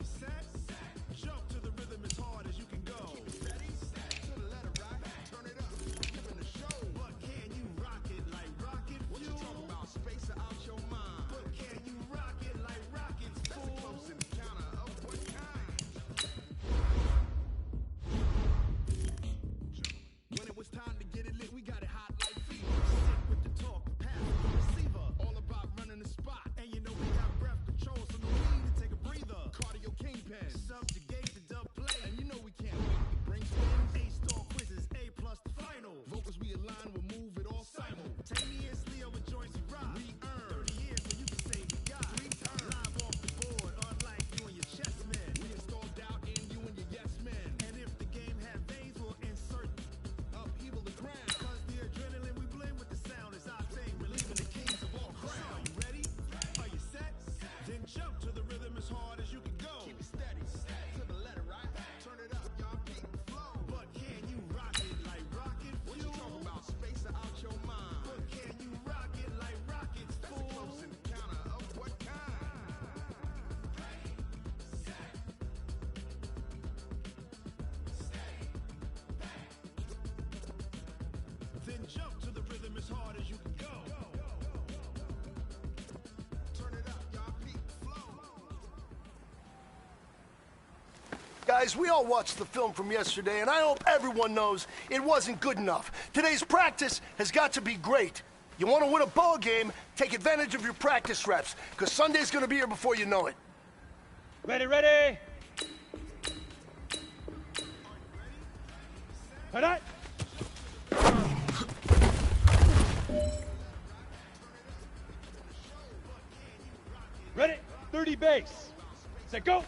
Set. Jump to the rhythm as hard as you can go. Steady. To the letter right. Turn it up. Giving the show. But can you rock it like rocket fuel? What you talking about? Space out your mind. But can you rock it like rockets, fool? That's a close encounter of what kind? When it was time to get it lit, we got it hot like fever. Sick with the talk, pass the receiver. All about running the spot. And you know we got breath control, so no need to take a breather. Cardio kingpin, subjugate the dub play. And you know we can't wait to bring spins. A-star quizzes, A+ the final. Vocals we align, we'll move it all simultaneously over joints we rock. We earn 30 years so you can say we got. Return live off the board, unlike you and your chess men. We install doubt in you and your yes men. And if the game had veins, we'll insert upheaval the ground. Cause the adrenaline we blend with the sound is our thing. Relieving the kings of all crown. Are you ready? Are you set? Then jump to the rhythm as hard as you can go. Keep it steady. To the letter right. Turn it up, y'all keep the flow. But can you rock it like rocket fuel? What you talking about? Space out your mind. But can you rock it like rockets, fool? That's a close encounter of what kind? Then jump to the rhythm as hard as you can go. Turn it up, y'all peak flow. Guys, we all watched the film from yesterday, and I hope everyone knows it wasn't good enough. Today's practice has got to be great. You want to win a ball game, take advantage of your practice reps, because Sunday's going to be here before you know it. Ready, ready. Cut it. Ready, 30 base. Set, go.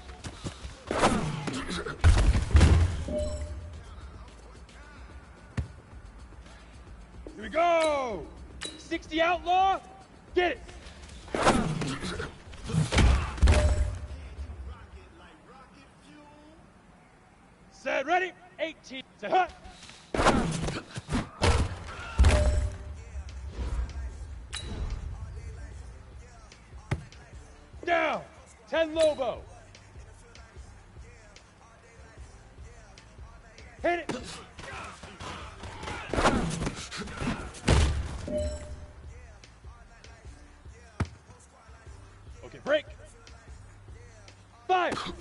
Here we go. 60 outlaw. Get it. Set, ready. 18. Set, hut. Down. 10 Lobo. Hit it. Okay, break. 5.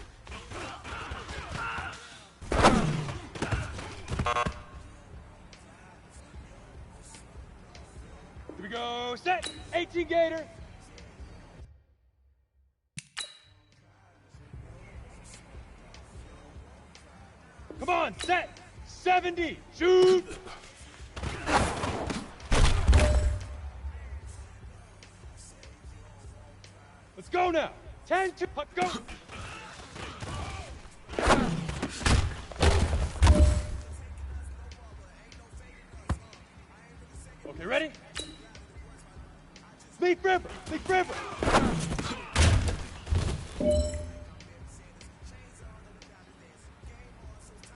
Here we go. Set. 18 Gator. Come on, set. 70. Shoot. Let's go now. 10 to puck, go. Okay, ready? Leaf River. Leaf River.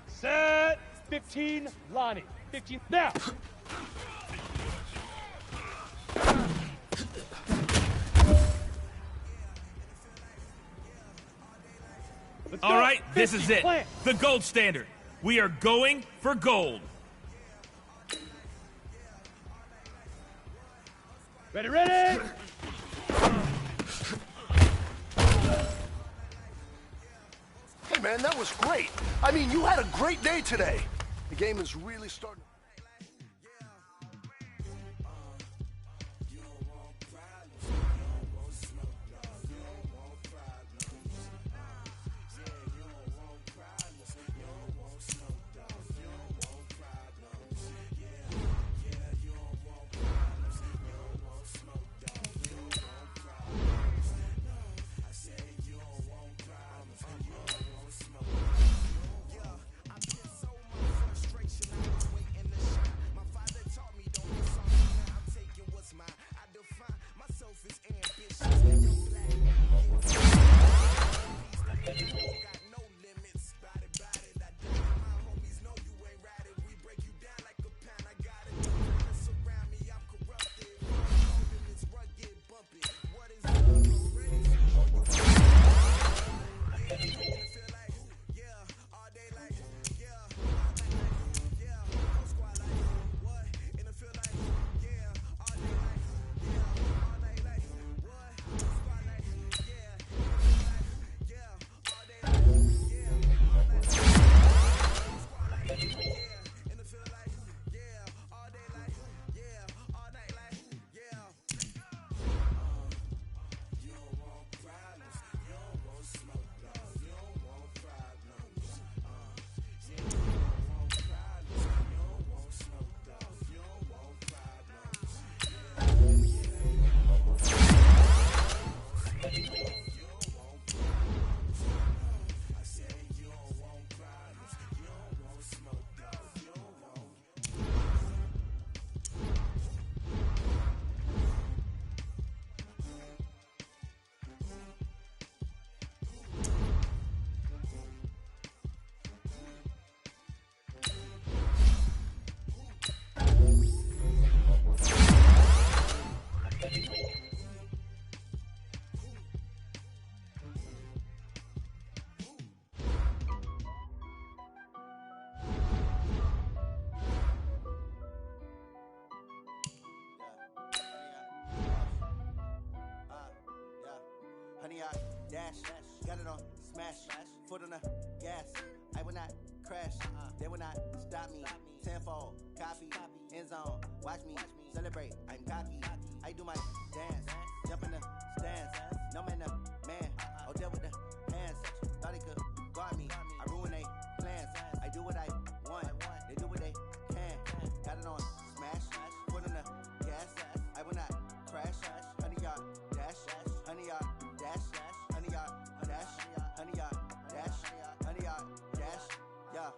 Set. 15 Lonnie. 15 now. All right, this is it. The gold standard. We are going for gold. Ready, ready! Hey, man, that was great. I mean, you had a great day today. The game is really starting. dash. Got it on smash. Foot on the gas. I will not crash. They will not stop me. Tenfold, copy, end zone. Watch me celebrate. I'm cocky. I do my dance. Jump in the stands. No man, no man. Oh, deal with the hands. Thought he could guard me. I ruin they plans. I do what I want. They do what they can. Got it on smash. Foot on the gas. I will not crash. 100-yard dash. 100-yard dash. 100-yard dash. 100-yard dash. 100-yard dash. Yeah.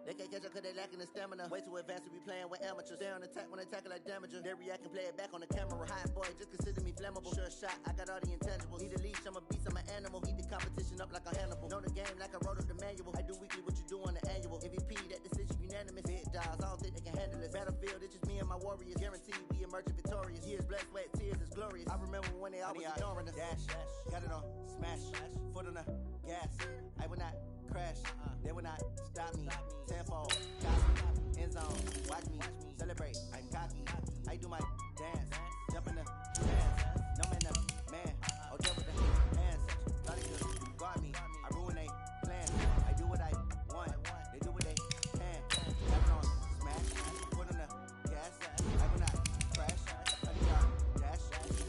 They can't catch up cause they lacking the stamina. Way too advanced to be playing with amateurs. Stay on attack when they tackle like damager. They react and play it back on the camera. Hot boy, just consider me flammable. Sure shot, I got all the intangibles. Need a leash, I'm a beast, I'm an animal. Eat the competition up like a Hannibal. Know the game like I wrote up the manual. I do weekly what you do on the annual. MVP, that decision unanimous. Big dials, I don't think they can handle it. Battlefield, it's just me and my warriors. Guaranteed we emerge victorious. Years, blood, sweat, tears, it's glorious. I remember when they always ignoring us. Dash, got it on smash. Foot on the gas. I will not crash. They will not stop me. Tenfold, copy, end zone. Watch me celebrate. I'm cocky. I do my dance. Jump in the dance. No man, no man. Oh, deal with the hands. Thought he could guard me. I ruin they plans. I do what I want. They do what they can. Got it on smash. Foot on the gas. I will not crash. 100-yard dash.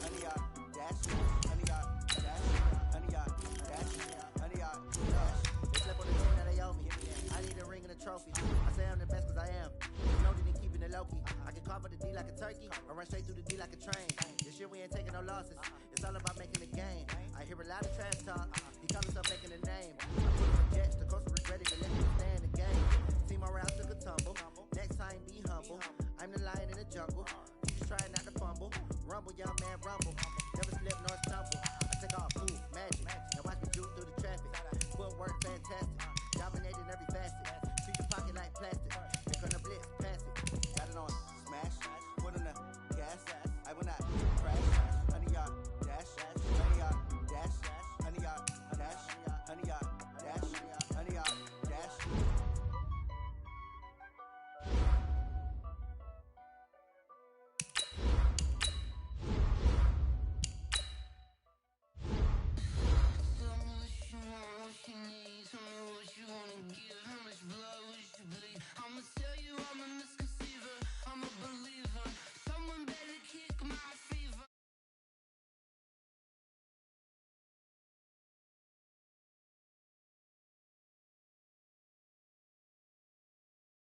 100-yard dash. 100-yard dash. 100-yard dash. 100-yard dash. They flip on the team that they owe me. I need a ring and a trophy. I say I'm the best cause I am. No need in keeping it low-key. I can carve up the D like a turkey or run straight through the D like a train. This year we ain't taking no losses. It's all about making a game. I hear a lot of trash talk. He call himself making a name. I put him in jets. The coach was ready to let him stay in the game. Team around took a tumble. Next time be humble. I'm the lion in the jungle. You just try not to fumble. Rumble, young man, rumble. Never slip nor stumble.